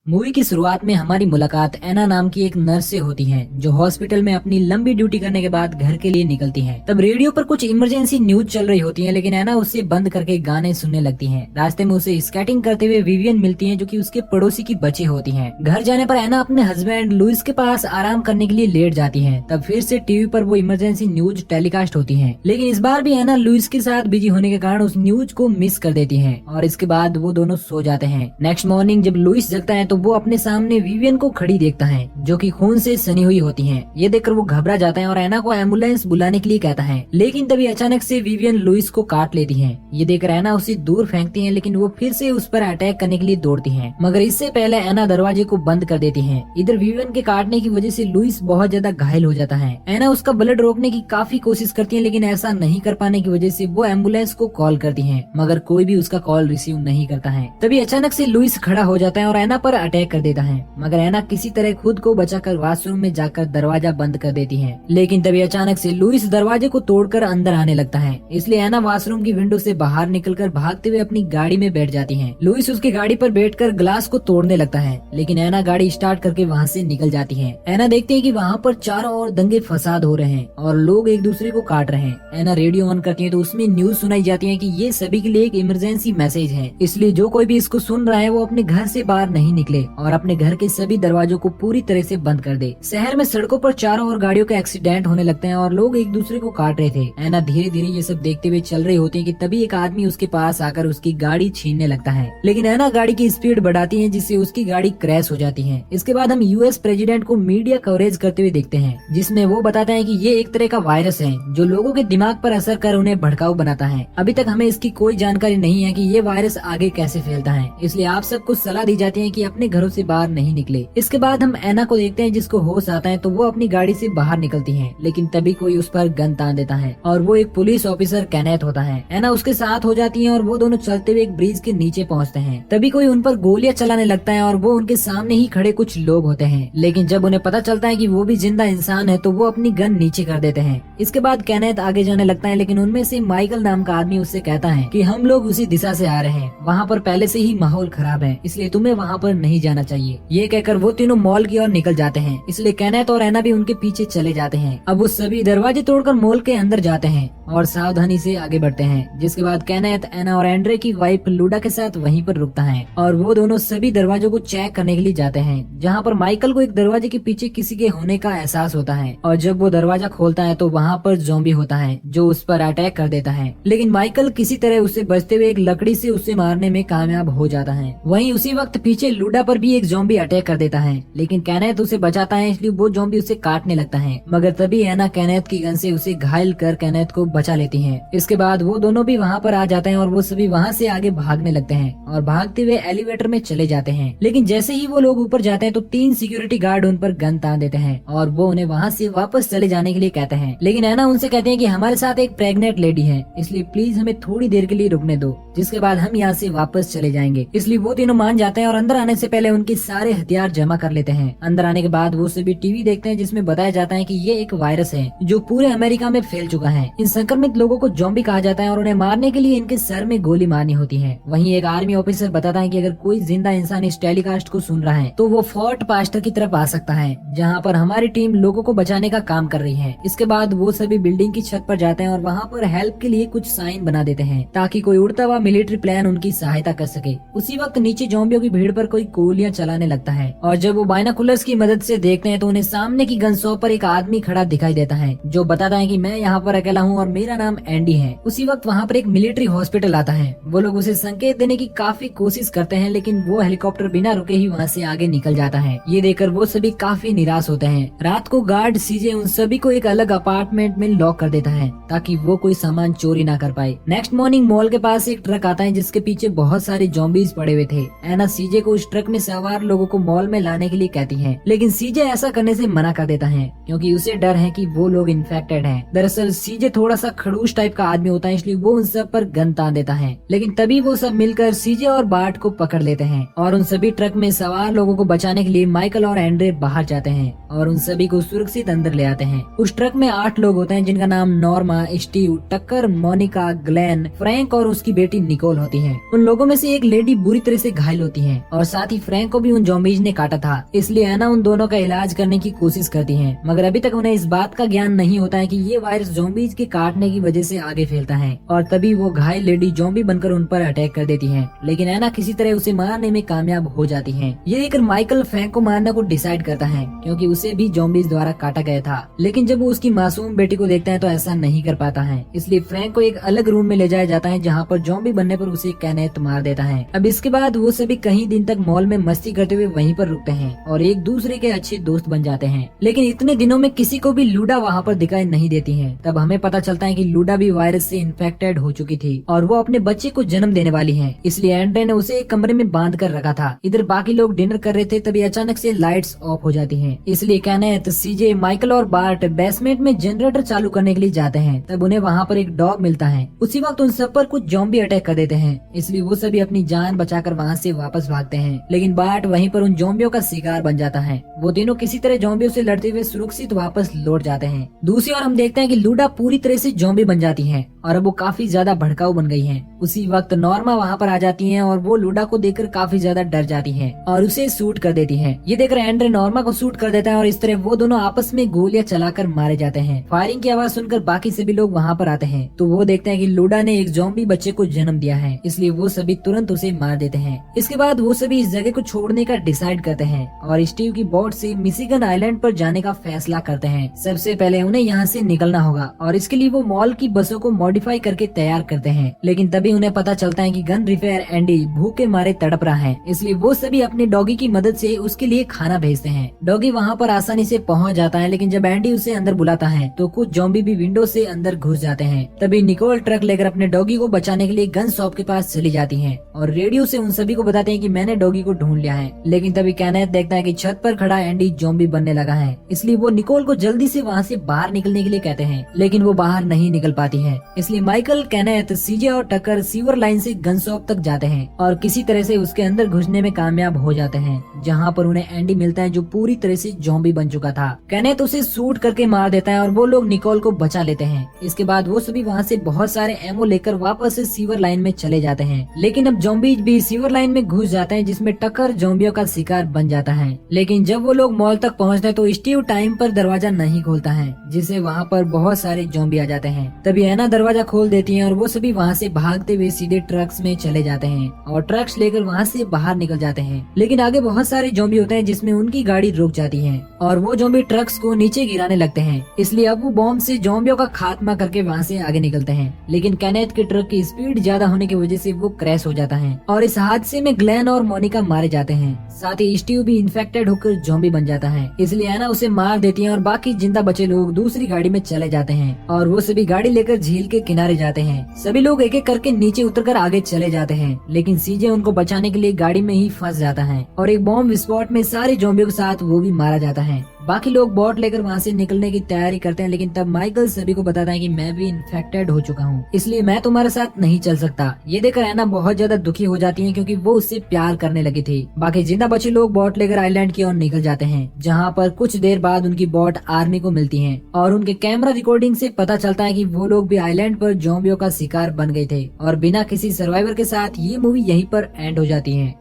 Movie की शुरुआत में हमारी मुलाकात एना नाम की एक नर्स से होती है जो हॉस्पिटल में अपनी लंबी ड्यूटी करने के बाद घर के लिए निकलती है। तब रेडियो पर कुछ इमरजेंसी न्यूज चल रही होती है, लेकिन एना उससे बंद करके गाने सुनने लगती है। रास्ते में उसे स्केटिंग करते हुए विवियन मिलती है जो कि उसके पड़ोसी की बच्ची होती है। घर जाने पर एना अपने हस्बैंड लुइस के पास आराम करने के लिए लेट जाती है। तब फिर से टीवी पर वो इमरजेंसी न्यूज टेलीकास्ट होती है, लेकिन इस बार भी एना लुइस के साथ बिजी होने के कारण उस न्यूज को मिस कर देती है और इसके बाद वो दोनों सो जाते हैं। नेक्स्ट मॉर्निंग जब लुइस जगता है तो वो अपने सामने विवियन को खड़ी देखता है जो कि खून से सनी हुई होती है। ये देखकर वो घबरा जाता है और एना को एम्बुलेंस बुलाने के लिए कहता है, लेकिन तभी अचानक से विवियन लुइस को काट लेती है। ये देखकर एना उसे दूर फेंकती है, लेकिन वो फिर से उस पर अटैक करने के लिए दौड़ती है, मगर इससे पहले एना दरवाजे को बंद कर देती है। इधर विवियन के काटने की वजह से लुइस बहुत ज्यादा घायल हो जाता है। एना उसका ब्लड रोकने की काफी कोशिश करती है, लेकिन ऐसा नहीं कर पाने की वजह से वो एम्बुलेंस को कॉल करती है, मगर कोई भी उसका कॉल रिसीव नहीं करता है। तभी अचानक से लुइस खड़ा हो जाता है और एना पर अटैक कर देता है, मगर एना किसी तरह खुद को बचाकर वॉशरूम में जाकर दरवाजा बंद कर देती है। लेकिन तभी अचानक से लुइस दरवाजे को तोड़कर अंदर आने लगता है, इसलिए एना वॉशरूम की विंडो से बाहर निकलकर भागते हुए अपनी गाड़ी में बैठ जाती है। लुइस उसकी गाड़ी पर बैठकर ग्लास को तोड़ने लगता है, लेकिन एना गाड़ी स्टार्ट करके वहाँ से निकल जाती है। एना देखते है कि वहाँ पर चारों ओर दंगे फसाद हो रहे हैं और लोग एक दूसरे को काट रहे हैं। एना रेडियो ऑन करती है तो उसमें न्यूज सुनाई जाती है कि ये सभी के लिए एक इमरजेंसी मैसेज है, इसलिए जो कोई भी इसको सुन रहा है वो अपने घर से बाहर नहीं निकले और अपने घर के सभी दरवाजों को पूरी तरह से बंद कर दे। शहर में सड़कों पर चारों ओर गाड़ियों के एक्सीडेंट होने लगते हैं और लोग एक दूसरे को काट रहे थे। एना धीरे धीरे ये सब देखते हुए चल रही होती है कि तभी एक आदमी उसके पास आकर उसकी गाड़ी छीनने लगता है, लेकिन एना गाड़ी की स्पीड बढ़ाती है जिससे उसकी गाड़ी क्रैश हो जाती है। इसके बाद हम यूएस प्रेसिडेंट को मीडिया कवरेज करते हुए देखते हैं, जिसमें वो बताते हैं कि ये एक तरह का वायरस है जो लोगों के दिमाग पर असर कर उन्हें भड़काऊ बनाता है। अभी तक हमें इसकी कोई जानकारी नहीं है कि ये वायरस आगे कैसे फैलता है, इसलिए आप सबको सलाह दी जाती है कि अपने घरों से बाहर नहीं निकले। इसके बाद हम एना को देखते हैं जिसको होश आता है तो वो अपनी गाड़ी से बाहर निकलती है, लेकिन तभी कोई उस पर गन तान देता है और वो एक पुलिस ऑफिसर कैनेथ होता है। एना उसके साथ हो जाती है और वो दोनों चलते हुए एक ब्रिज के नीचे पहुंचते हैं। तभी कोई उन पर गोलियां चलाने लगता है और वो उनके सामने ही खड़े कुछ लोग होते हैं, लेकिन जब उन्हें पता चलता है कि वो भी जिंदा इंसान है तो वो अपनी गन नीचे कर देते हैं। इसके बाद कैनेथ आगे जाने लगता है, लेकिन उनमें से माइकल नाम का आदमी उससे कहता है कि हम लोग उसी दिशा से आ रहे हैं, वहाँ पर पहले से ही माहौल खराब है, इसलिए तुम्हें वहाँ पर नहीं जाना चाहिए। ये कहकर वो तीनों मॉल की ओर निकल जाते हैं, इसलिए कैनेथ और एना भी उनके पीछे चले जाते हैं। अब वो सभी दरवाजे तोड़कर मॉल के अंदर जाते हैं और सावधानी से आगे बढ़ते हैं। जिसके बाद कैनेथ, एना और एंड्रे की वाइफ लूडा के साथ वहीं पर रुकता है और वो दोनों सभी दरवाजों को चेक करने के लिए जाते हैं, जहाँ पर माइकल को एक दरवाजे के पीछे किसी के होने का एहसास होता है और जब वो दरवाजा खोलता है तो वहाँ पर ज़ॉम्बी होता है जो उस पर अटैक कर देता है, लेकिन माइकल किसी तरह उससे बचते हुए एक लकड़ी से उसे मारने में कामयाब हो जाता है। वहीं उसी वक्त पीछे लूडा पर भी एक ज़ॉम्बी अटैक कर देता है, लेकिन कैनेथ उसे बचाता है, इसलिए वो ज़ॉम्बी उसे काटने लगता है, मगर तभी एना कैनेथ की गन से उसे घायल कर कैनेथ को बचा लेती है। इसके बाद वो दोनों भी वहाँ पर आ जाते हैं और वो सभी वहाँ से आगे भागने लगते हैं और भागते हुए एलिवेटर में चले जाते हैं, लेकिन जैसे ही वो लोग ऊपर जाते हैं तो 3 सिक्योरिटी गार्ड उन पर गन तान देते हैं और वो उन्हें वहाँ से वापस चले जाने के लिए कहते हैं, लेकिन एना उनसे कहते हैं कि हमारे साथ एक प्रेग्नेंट लेडी है, इसलिए प्लीज हमें थोड़ी देर के लिए रुकने दो, जिसके बाद हम यहाँ से वापस चले जाएंगे। इसलिए वो तीनों मान जाते हैं और अंदर आने से पहले उनके सारे हथियार जमा कर लेते हैं। अंदर आने के बाद वो सभी टीवी देखते हैं जिसमें बताया जाता है कि ये एक वायरस है जो पूरे अमेरिका में फैल चुका है। इन संक्रमित लोगों को ज़ॉम्बी कहा जाता है और उन्हें मारने के लिए इनके सर में गोली मारनी होती है। वहीं एक आर्मी ऑफिसर बताता है कि अगर कोई जिंदा इंसान इस टेलीकास्ट को सुन रहा है तो वो फोर्ट पास्टर की तरफ आ सकता है, जहाँ पर हमारी टीम लोगों को बचाने का काम कर रही है। इसके बाद वो सभी बिल्डिंग की छत पर जाते हैं और वहाँ पर हेल्प के लिए कुछ साइन बना देते हैं ताकि कोई उड़ता हुआ मिलिट्री प्लेन उनकी सहायता कर सके। उसी वक्त नीचे ज़ॉम्बियों की भीड़ पर कोई गोलियां चलाने लगता है और जब वो बाइनोकुलर्स की मदद से देखते हैं तो उन्हें सामने की गन शॉप पर एक आदमी खड़ा दिखाई देता है जो बताता है कि मैं यहाँ पर अकेला हूँ और मेरा नाम एंडी है। उसी वक्त वहाँ पर एक मिलिट्री हॉस्पिटल आता है। वो लोग उसे संकेत देने की काफी कोशिश करते हैं, लेकिन वो हेलीकॉप्टर बिना रुके ही वहाँ से आगे निकल जाता है। ये देखकर वो सभी काफी निराश होते हैं। रात को गार्ड सीजे उन सभी को एक अलग अपार्टमेंट में लॉक कर देता है ताकि वो कोई सामान चोरी ना कर पाए। नेक्स्ट मॉर्निंग मॉल के पास एक ट्रक आता है जिसके पीछे बहुत सारे ज़ॉम्बीज पड़े हुए थे। एना सीजे को उस ट्रक में सवार लोगों को मॉल में लाने के लिए कहती है, लेकिन सीजे ऐसा करने से मना कर देता है क्योंकि उसे डर है कि वो लोग इन्फेक्टेड हैं। दरअसल सीजे थोड़ा सा खड़ूस टाइप का आदमी होता है, इसलिए वो उन सब पर गन तान देता है, लेकिन तभी वो सब मिलकर सीजे और बार्ट को पकड़ लेते हैं और उन सभी ट्रक में सवार लोगों को बचाने के लिए माइकल और एंड्रे बाहर जाते हैं और उन सभी को सुरक्षित अंदर ले आते हैं। उस ट्रक में 8 लोग होते हैं जिनका नाम नॉर्मा, स्टीव, टक्कर, मोनिका, ग्लेन, फ्रैंक और उसकी बेटी निकोल होती है। उन लोगों में से एक लेडी बुरी तरह से घायल होती है और साथ ही फ्रैंक को भी उन ज़ॉम्बीज ने काटा था। इसलिए एना उन दोनों का इलाज करने की कोशिश करती है, मगर अभी तक उन्हें इस बात का ज्ञान नहीं होता है कि ये वायरस ज़ॉम्बीज के काटने की वजह से आगे फैलता है। और तभी वो घायल लेडी ज़ॉम्बी बनकर उन पर अटैक कर देती है, लेकिन एना किसी तरह उसे मारने में कामयाब हो जाती है। ये देखकर माइकल फ्रैंक को मारने को डिसाइड करता है, क्योंकि उसे भी ज़ॉम्बीज द्वारा काटा गया था। लेकिन जब वो उसकी मासूम बेटी को देखता है तो ऐसा नहीं कर पाता है। इसलिए फ्रैंक को एक अलग रूम में ले जाया जाता है, जहाँ पर ज़ॉम्बी बनने पर उसे कैनेथ मार देता है। अब इसके बाद वो सभी कई दिन तक मॉल में मस्ती करते हुए वहीं पर रुकते हैं और एक दूसरे के अच्छे दोस्त बन जाते हैं। लेकिन इतने दिनों में किसी को भी लूडा वहाँ पर दिखाई नहीं देती है। तब हमें पता चलता है कि लूडा भी वायरस से इन्फेक्टेड हो चुकी थी और वो अपने बच्चे को जन्म देने वाली है। इसलिए एंड्रे ने उसे एक कमरे में बांध कर रखा था। इधर बाकी लोग डिनर कर रहे थे, तभी अचानक से लाइट्स ऑफ हो जाती हैं। इसलिए कैनेथ, सीजे, माइकल और बार्ट बेसमेंट में जनरेटर चालू करने के लिए जाते हैं। तब उन्हें वहाँ पर एक डॉग मिलता है। उसी वक्त उन सब पर कुछ ज़ॉम्बी अटैक कर देते हैं, इसलिए वो सभी अपनी जान बचाकर वहाँ से वापस भागते हैं। लेकिन बार्ट वहीं पर उन ज़ॉम्बियों का शिकार बन जाता है। वो तीनों किसी तरह ज़ॉम्बियों से लड़ते हुए सुरक्षित वापस लौट जाते हैं। दूसरी ओर हम देखते हैं कि लूडा पूरी तरह से ज़ॉम्बी बन जाती है और अब वो काफी ज्यादा भड़काऊ बन गई है। उसी वक्त नॉर्मा वहाँ पर आ जाती है और वो लूडा को देखकर काफी ज्यादा डर जाती है और उसे शूट कर देती है। ये देखकर एंड्रे नॉर्मा को शूट कर देता है और इस तरह वो दोनों आपस में गोलियां चलाकर मारे जाते हैं। फायरिंग की आवाज सुनकर बाकी सभी लोग वहाँ पर आते हैं तो वो देखते हैं कि लूडा ने एक ज़ॉम्बी बच्चे को जन्म दिया है, इसलिए वो सभी तुरंत उसे मार देते हैं। इसके बाद वो सभी इस जगह को छोड़ने का डिसाइड करते हैं और स्टीव की बोट से मिशिगन आइलैंड पर जाने का फैसला करते हैं। सबसे पहले उन्हें यहाँ से निकलना होगा और इसके लिए वो मॉल की बसों को मॉडिफाई करके तैयार करते हैं। लेकिन तभी उन्हें पता चलता है कि गन रिपेयर एंडी भूख के मारे तड़प रहा है, इसलिए वो सभी अपने डॉगी की मदद से उसके लिए खाना भेजते हैं। डॉगी वहाँ पर आसानी से पहुँच जाता है, लेकिन जब एंडी उसे अंदर बुलाता है तो कुछ ज़ॉम्बी भी विंडो से अंदर घुस जाते हैं। तभी निकोल ट्रक लेकर अपने डॉगी को बचाने के लिए गन शॉप के पास चली जाती है और रेडियो से उन सभी को बताते हैं कि मैंने डॉगी को ढूंढ लिया है। लेकिन तभी कैनेथ देखता है कि छत पर खड़ा एंडी ज़ॉम्बी बनने लगा है, इसलिए वो निकोल को जल्दी से वहाँ से बाहर निकलने के लिए कहते हैं, लेकिन वो बाहर नहीं निकल पाती है। इसलिए माइकल, कैनेथ, सीजे और टकर सीवर लाइन से गन शॉप तक जाते हैं और किसी तरह से उसके अंदर घुसने में कामयाब हो जाते हैं, जहाँ पर उन्हें एंडी मिलता है जो पूरी तरह से ज़ॉम्बी बन चुका था। कैनेथ उसे शूट करके मार देता है और वो लोग निकोल को बचा लेते हैं। इसके बाद वो सभी वहाँ से बहुत सारे एमओ लेकर वापस से सीवर लाइन में चले जाते हैं। लेकिन अब ज़ॉम्बीज भी सीवर लाइन में घुस जाते हैं, जिसमें टकर ज़ॉम्बियों का शिकार बन जाता है। लेकिन जब वो लोग मॉल तक पहुँचते हैं तो स्टीव टाइम पर दरवाजा नहीं खोलता है, जिससे वहाँ पर बहुत सारे ज़ॉम्बी आ जाते हैं। तभी एना दरवाजा खोल देती है और वो सभी वहाँ से भागते हुए सीधे ट्रक्स में चले जाते हैं और ट्रक्स लेकर वहाँ से बाहर निकल जाते हैं। लेकिन आगे बहुत सारे ज़ॉम्बी होते हैं, जिसमें उनकी गाड़ी रुक जाती है और वो ज़ॉम्बी ट्रक्स को नीचे गिराने लगते हैं। इसलिए अब वो बॉम्ब से ज़ॉम्बियों का खात्मा करके वहाँ से आगे निकलते हैं। लेकिन कैनेथ के ट्रक की स्पीड ज्यादा होने की वजह से वो क्रैश हो जाता है और इस हादसे में ग्लेन और मोनिका मारे जाते हैं। साथ ही स्टीव भी इन्फेक्टेड होकर ज़ॉम्बी बन जाता है, इसलिए एना उसे मार देती है और बाकी जिंदा बचे लोग दूसरी गाड़ी में चले जाते हैं और वो सभी गाड़ी लेकर झील के किनारे जाते हैं। सभी लोग एक एक करके नीचे उतरकर आगे चले जाते हैं, लेकिन सीजे उनको बचाने के लिए गाड़ी में ही फंस जाता है और एक बॉम्ब विस्फोट में सारे ज़ॉम्बियों के साथ वो भी मारा जाता है। बाकी लोग बोट लेकर वहाँ से निकलने की तैयारी करते हैं, लेकिन तब माइकल सभी को बताता है कि मैं भी इन्फेक्टेड हो चुका हूँ, इसलिए मैं तुम्हारे साथ नहीं चल सकता। ये देखकर एना बहुत ज्यादा दुखी हो जाती है, क्योंकि वो उससे प्यार करने लगी थी। बाकी जिंदा बचे लोग बोट लेकर आइलैंड की ओर निकल जाते हैं, जहाँ पर कुछ देर बाद उनकी बोट आर्मी को मिलती है और उनके कैमरा रिकॉर्डिंग से पता चलता है कि वो लोग भी आइलैंड पर ज़ॉम्बियों का शिकार बन गए थे और बिना किसी सर्वाइवर के साथ ये मूवी यहीं पर एंड हो जाती है।